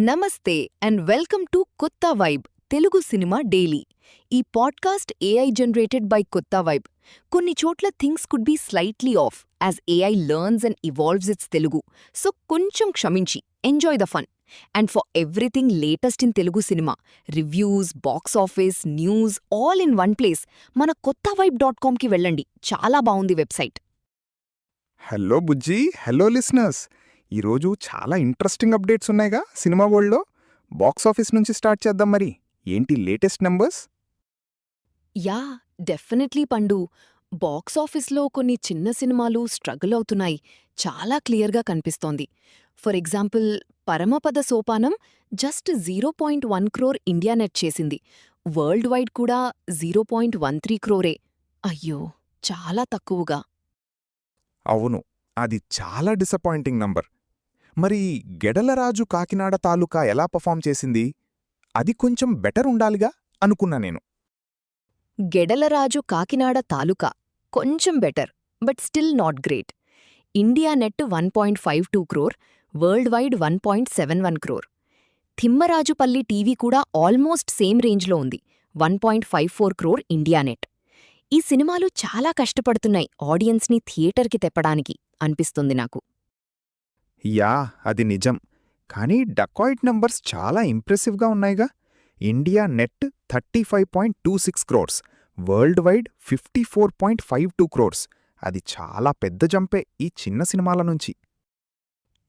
నమస్తే and welcome to కొత్త vibe Telugu cinema daily. ఈ పాడ్కాస్ట్ ఏఐ జనరేటెడ్ బై కొత్త వైబ్. కొన్ని చోట్ల things could be slightly of as AI learns and evolves it's Telugu. So కొంచెం క్షమించి enjoy the fun. And for everything latest in Telugu cinema, reviews, box office, news all in one place, మన kottavib.comకి వెళ్ళండి. చాలా బావుంది website. Hello బుజ్జి, hello listeners. ఈరోజు చాలా interesting updates ఉన్నాయిగా cinema వరల్డ్లో. బాక్స్ ఆఫీస్ నుంచి స్టార్ట్ చేద్దాం మరి. ఏంటి లేటెస్ట్ నంబర్స్? యా, డెఫినెట్లీ పండు. బాక్స్ ఆఫీస్లో కొన్ని చిన్న సినిమాలు స్ట్రగుల్ అవుతున్నాయి. చాలా క్లియర్గా కనిపిస్తోంది. For example, Paramapada Sopanam just 0.1 crore India net చేసింది. వరల్డ్ వైడ్ కూడా 0.13 క్రోరే. అయ్యో, చాలా తక్కువగా. అవును, అది చాలా డిసప్పాయింటింగ్ నంబర్. మరి గెడలరాజు కాకినాడ తాలూకా ఎలా పర్ఫామ్ చేసింది? అది కొంచెం బెటర్ ఉండాలిగా అనుకున్నా నేను. గెడలరాజు కాకినాడ తాలూకా కొంచెం better, but still not great. India net 1.52 crore, world wide 1.71 crore. Thimmarajupalli TV కూడా ఆల్మోస్ట్ సేమ్ రేంజ్లో ఉంది, 1.54 క్రోర్ ఇండియా నెట్. ఈ సినిమాలు చాలా కష్టపడుతున్నాయి ఆడియన్స్ని థియేటర్కి తెప్పడానికి అనిపిస్తుంది నాకు. యా, అది నిజం. కానీ డకాయిట్ నంబర్స్ చాలా ఇంప్రెసివ్గా ఉన్నాయిగా. India net 35.26 crores, world wide 54.52 crores. అది చాలా పెద్ద జంపే ఈ చిన్న సినిమాల నుంచి.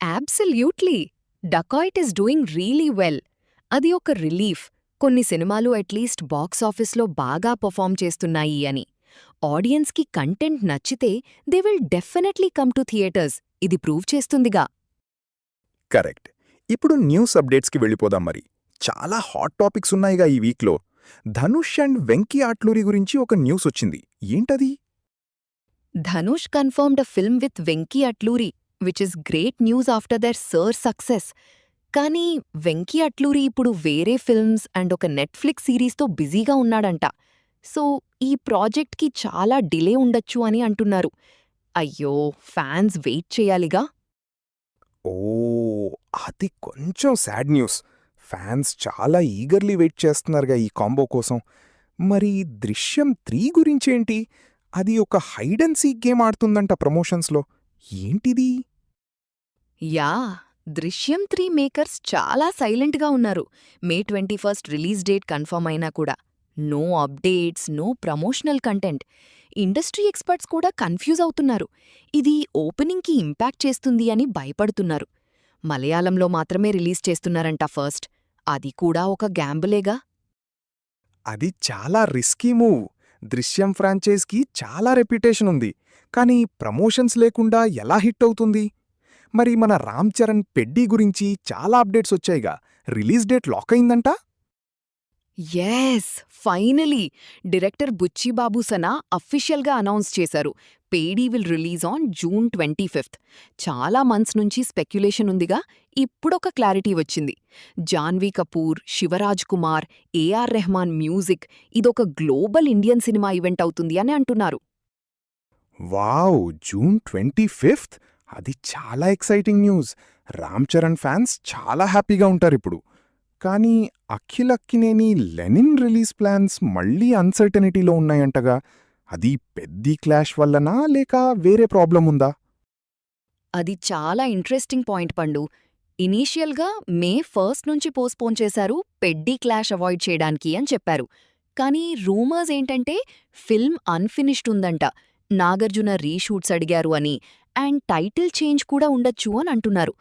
Absolutely. Dacoit is doing really well. అది ఒక రిలీఫ్, కొన్ని సినిమాలు అట్లీస్ట్ బాక్స్ ఆఫీస్లో బాగా పర్ఫామ్ చేస్తున్నాయి అని. ఆడియన్స్కి కంటెంట్ నచ్చితే they will definitely come to theatres. ఇది ప్రూవ్ చేస్తుందిగా. కరెక్ట్. ఇప్పుడు న్యూస్ అప్డేట్స్కి వెళ్ళిపోదాం మరి. చాలా హాట్ టాపిక్స్ ఉన్నాయిగా ఈ వీక్లో. ధనుష్ అండ్ వెంకీ అట్లూరి గురించి ఒక న్యూస్ వచ్చింది. ఏంటది? Dhanush confirmed a film with Venky Atluri, which is great news after there sir success. కానీ వెంకీ అట్లూరి ఇప్పుడు వేరే ఫిల్మ్స్ అండ్ ఒక నెట్ఫ్లిక్స్ సిరీస్తో బిజీగా ఉన్నాడంట. సో ఈ ప్రాజెక్ట్కి చాలా డిలే ఉండొచ్చు అని అంటున్నారు. అయ్యో, ఫ్యాన్స్ వెయిట్ చేయాలిగా. ఓ, అది కొంచెం సాడ్ న్యూస్. ఫ్యాన్స్ చాలా ఈగర్లీ వెయిట్ చేస్తున్నారుగా ఈ కాంబో కోసం. మరి దృశ్యం 3 గురించేంటి? అది ఒక హైడ్ అండ్ సీక్ గేమ్ ఆడుతుందంట ప్రమోషన్స్లో. ఏంటిది? యా, దృశ్యం 3 మేకర్స్ చాలా సైలెంట్గా ఉన్నారు. మే 21 రిలీజ్ డేట్ కన్ఫర్మ్ అయినా కూడా no updates, no promotional content. Industry experts కూడా కన్ఫ్యూజ్ అవుతున్నారు. ఇది ఓపెనింగ్కి ఇంపాక్ట్ చేస్తుంది అని భయపడుతున్నారు. మలయాళంలో మాత్రమే రిలీజ్ చేస్తున్నారంట ఫస్ట్. అది కూడా ఒక గ్యాంబులేగా. అది చాలా రిస్కీ మూవ్. దృశ్యం ఫ్రాంచైజ్కి చాలా రెప్యుటేషన్ ఉంది. కానీ ప్రమోషన్స్ లేకుండా ఎలా హిట్ అవుతుంది? మరి మన రామ్ చరణ్ పెడ్డీ గురించి చాలా అప్డేట్స్ వచ్చాయిగా. రిలీజ్ డేట్ లాక్ అయిందంట. Yes, finally director Buchi Babu Sana అఫీషియల్గా అనౌన్స్ చేశారు. Peddi will release on June 25. చాలా మంత్స్ నుంచి స్పెక్యులేషన్ ఉందిగా, ఇప్పుడొక క్లారిటీ వచ్చింది. జాన్వీ కపూర్, శివరాజ్ కుమార్, ఏఆర్ రెహమాన్ మ్యూజిక్, ఇదొక గ్లోబల్ ఇండియన్ సినిమా ఈవెంట్ అవుతుంది అని అంటున్నారు. Wow, June 25. అది చాలా exciting news. Ram Charan fans చాలా హ్యాపీగా ఉంటారిప్పుడు. కానీ Akhil Akkineni Lenin release plans మళ్లీ అన్సర్టనిటీలో ఉన్నాయంటగా. అది పెద్ద క్లాష్ వల్లనా లేక వేరే ప్రాబ్లం ఉందా? అది చాలా ఇంట్రెస్టింగ్ పాయింట్ పండు. ఇనీషియల్గా మే 1 నుంచి పోస్ట్పోన్ చేశారు, పెడ్డీ క్లాష్ అవాయిడ్ చేయడానికి అని చెప్పారు. కానీ రూమర్స్ ఏంటంటే ఫిల్మ్ అన్ఫినిష్డ్ ఉందంట, నాగార్జున రీషూట్స్ అడిగారు అని, అండ్ టైటిల్ చేంజ్ కూడా ఉండొచ్చు అని అంటున్నారు.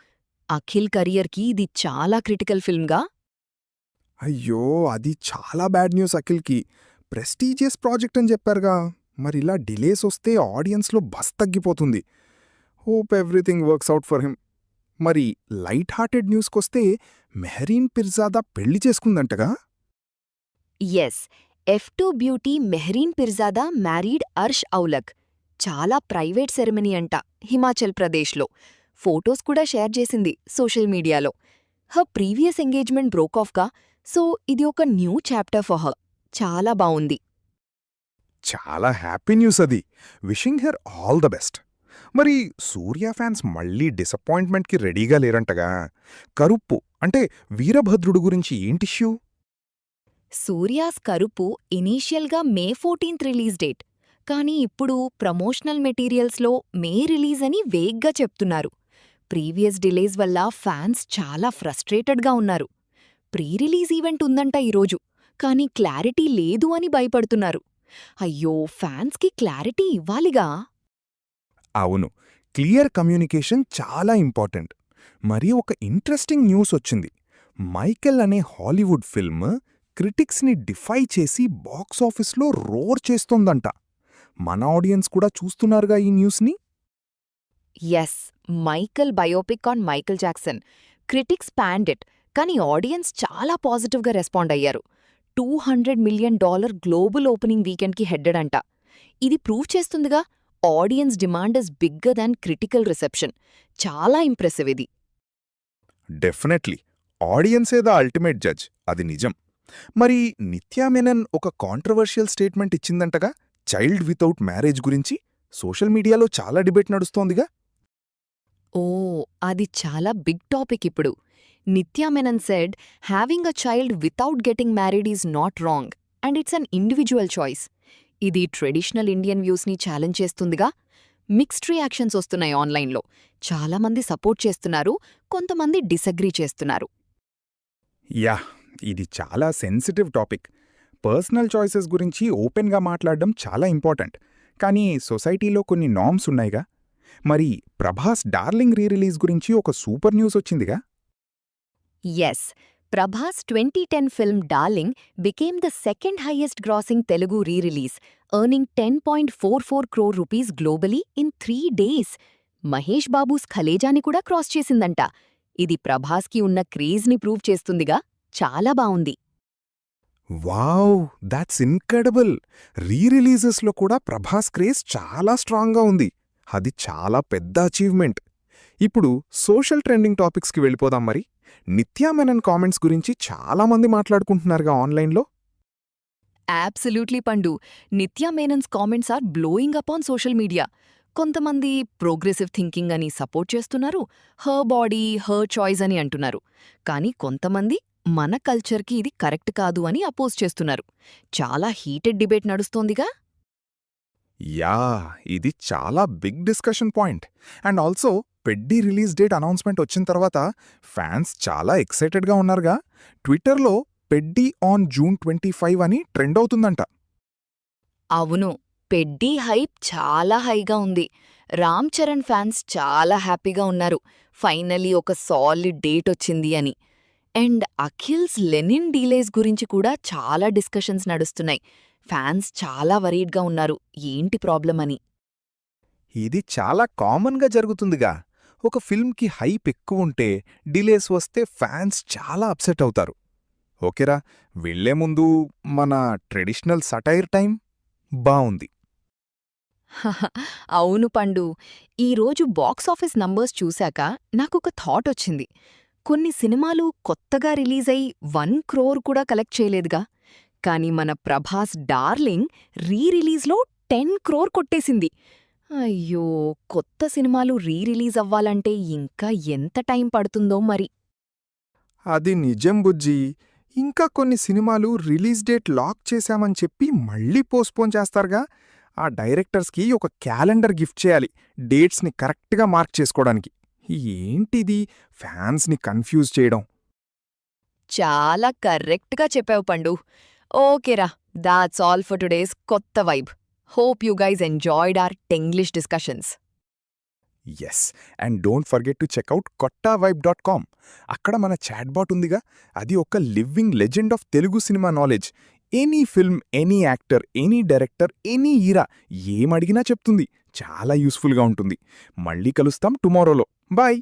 అఖిల్ కెరియర్కి ఇది చాలా క్రిటికల్ ఫిల్మ్గా. అయ్యో, అది చాలా బ్యాడ్ న్యూస్ అఖిల్కి. ప్రెస్టీజియస్ ప్రాజెక్ట్ అని చెప్పారుగా. మరిలా డిలేస్ వస్తే ఆడియన్స్లో బస్ తగ్గిపోతుంది. Hope everything works out for him. మరి లైట్ హార్టెడ్ న్యూస్కొస్తే మెహరీన్ పిర్జాదా పెళ్లి చేసుకుందంటగా. Yes, F2 beauty Mehreen Pirzada married Arsh Aulakh. చాలా ప్రైవేట్ సెరమనీ అంట, హిమాచల్ ప్రదేశ్లో. ఫోటోస్ కూడా షేర్ చేసింది సోషల్ మీడియాలో. హర్ ప్రీవియస్ ఎంగేజ్మెంట్ బ్రోకాఫ్గా, సో ఇది ఒక న్యూ చాప్టర్ ఫర్ హర్. చాలా బావుంది. చాలా హ్యాపీ న్యూస్ అది. Wishing her all the best. మరి సూర్య ఫ్యాన్స్ మళ్ళీ డిసప్పాయింట్మెంట్కి రెడీగా లేరంటగా. కరుప్పు అంటే వీరభద్రుడు గురించి ఏంటిష్యూ? సూర్యాస్ కరుపు ఇనీషియల్గా మే 14th రిలీజ్ డేట్, కానీ ఇప్పుడు ప్రమోషనల్ మెటీరియల్స్లో మే రిలీజ్ అని వేగ్గా చెప్తున్నారు. ప్రీవియస్ డిలేస్ వల్ల ఫ్యాన్స్ చాలా ఫ్రస్ట్రేటెడ్గా ఉన్నారు. ప్రీ రిలీజ్ ఈవెంట్ ఉందంట ఈరోజు, కానీ క్లారిటీ లేదు అని భయపడుతున్నారు. అయ్యో, ఫ్యాన్స్కి క్లారిటీ ఇవ్వాలిగా. అవును, క్లియర్ కమ్యూనికేషన్ చాలా ఇంపార్టెంట్. మరి ఒక ఇంట్రెస్టింగ్ న్యూస్ వచ్చింది. మైకెల్ అనే హాలీవుడ్ ఫిల్మ్ క్రిటిక్స్ని డిఫై చేసి బాక్సాఫీస్లో రోర్ చేస్తోందంట. మన ఆడియన్స్ కూడా చూస్తున్నారుగా ఈ న్యూస్ని. Yes, Michael biopic on Michael Jackson. Critics panned it, కానీ ఆడియన్స్ చాలా పాజిటివ్గా రెస్పాండ్ అయ్యారు. $200 మిలియన్ గ్లోబల్ ఓపెనింగ్ వీకెండ్కి హెడ్డెడ్ అంట. ఇది ప్రూవ్ చేస్తుందిగా audience demand is bigger than critical reception. చాలా ఇంప్రెసివ్ ఇది. డెఫినెట్లీ ఆడియన్సే ద అల్టిమేట్ జడ్జ్, అది నిజం. మరి నిత్యా మెనన్ ఒక కాంట్రవర్షియల్ స్టేట్మెంట్ ఇచ్చిందంటగా చైల్డ్ వితౌట్ మ్యారేజ్ గురించి. సోషల్ మీడియాలో చాలా డిబేట్ నడుస్తోందిగా. ఓ, అది చాలా బిగ్ టాపిక్ ఇప్పుడు. Nithya Menen said, having a child without getting married is not wrong and it's an individual choice. ఇది ట్రెడిషనల్ ఇండియన్ వ్యూస్ని ఛాలెంజ్ చేస్తుందిగా. మిక్స్డ్ రియాక్షన్స్ వస్తున్నాయి ఆన్లైన్లో. చాలామంది సపోర్ట్ చేస్తున్నారు, కొంతమంది డిసగ్రీ చేస్తున్నారు. యా, ఇది చాలా సెన్సిటివ్ టాపిక్. పర్సనల్ చాయిసెస్ గురించి ఓపెన్గా మాట్లాడడం చాలా ఇంపార్టెంట్. కానీ సొసైటీలో కొన్ని నార్మ్స్ ఉన్నాయిగా. మరి ప్రభాస్ డార్లింగ్ రీ రిలీజ్ గురించి ఒక సూపర్ న్యూస్ వచ్చిందిగా. Yes, Prabhas 2010 film Darling became the second highest grossing Telugu re release, earning 10.44 crore rupees globally in 3 days. Mahesh Babu's ఖలేజాని కూడా క్రాస్ చేసిందంట. ఇది ప్రభాస్కి ఉన్న క్రేజ్ని ప్రూవ్ చేస్తుందిగా. చాలా బావుంది. Wow, that's incredible. రీ రిలీజెస్లో కూడా ప్రభాస్ క్రేజ్ చాలా స్ట్రాంగ్గా ఉంది. అది చాలా పెద్ద అచీవ్మెంట్. ఇప్పుడు సోషల్ ట్రెండింగ్ టాపిక్స్కి వెళ్ళిపోదాం. మరి నిత్యా మెనన్ కామెంట్స్ గురించి చాలామంది మాట్లాడుకుంటున్నారుగా ఆన్లైన్లో. Absolutely Pandu. Nithya Menon's comments are blowing up on social media. కొంతమంది ప్రోగ్రెసివ్ థింకింగ్ అని సపోర్ట్ చేస్తున్నారు, హర్ బాడీ హర్ చాయిస్ అని అంటున్నారు. కానీ కొంతమంది మన కల్చర్కి ఇది కరెక్ట్ కాదు అని అపోజ్ చేస్తున్నారు. చాలా హీటెడ్ డిబేట్ నడుస్తోందిగా. యా, ఇది చాలా big discussion point. And also Peddi release date announcement వచ్చిన తర్వాత ఫ్యాన్స్ చాలా ఎక్సైటెడ్గా ఉన్నారుగా. ట్విట్టర్లో పెడ్డి ఆన్ June 25 అని ట్రెండ్ అవుతుందంట. అవును, పెడ్డి హైప్ చాలా హైగా ఉంది. రామ్ చరణ్ ఫ్యాన్స్ చాలా హ్యాపీగా ఉన్నారు, ఫైనలీ ఒక సాలిడ్ డేట్ వచ్చింది అని. అండ్ అఖిల్స్ లెనిన్ డీలేస్ గురించి కూడా చాలా డిస్కషన్స్ నడుస్తున్నాయి. ఫ్యాన్స్ చాలా వరీడ్గా ఉన్నారు, ఏంటి ప్రాబ్లం అని. ఇది చాలా కామన్గా జరుగుతుందిగా. ఒక ఫిల్మ్కి హైప్ ఎక్కువుంటే డిలేస్ వస్తే ఫ్యాన్స్ చాలా అప్సెట్ అవుతారు. ఓకేరా, వెళ్లే ముందు మన ట్రెడిషనల్ సటైర్ టైం బావుంది. అవును పండు, ఈరోజు బాక్సాఫీస్ నంబర్స్ చూశాక నాకొక థాట్ వచ్చింది. కొన్ని సినిమాలు కొత్తగా రిలీజ్ అయి 1 crore కూడా కలెక్ట్ చేయలేదుగా. కానీ మన ప్రభాస్ డార్లింగ్ రీ-రిలీజ్లో 10 crore కొట్టేసింది. అయ్యో, కొత్త సినిమాలు రీ-రిలీజ్ అవ్వాలంటే ఇంకా ఎంత టైం పడుతుందో మరి. అది నిజం బుజ్జీ. ఇంకా కొన్ని సినిమాలు రిలీజ్ డేట్ లాక్ చేశామని చెప్పి మళ్ళీ పోస్ట్పోన్ చేస్తారుగా. ఆ డైరెక్టర్స్కి ఒక క్యాలెండర్ గిఫ్ట్ చేయాలి, డేట్స్ని కరెక్ట్గా మార్క్ చేసుకోవడానికి. ఏంటిది ఫ్యాన్స్ని కన్ఫ్యూజ్ చేయడం. చాలా కరెక్ట్గా చెప్పావు పండు. ఓకేరా, దాట్స్ ఆల్ ఫర్ టుడేస్ కొత్త vibe. Hope you guys enjoyed our Tenglish discussions. Yes, and don't forget to check out kottavibe.com. అక్కడ మన చాట్బాట్ ఉందిగా. అది ఒక living legend of Telugu cinema knowledge. Any film, any actor, any director, any era ఏమడిగినా చెప్తుంది. చాలా యూస్ఫుల్గా ఉంటుంది. మళ్ళీ కలుస్తాం టుమారోలో. బాయ్.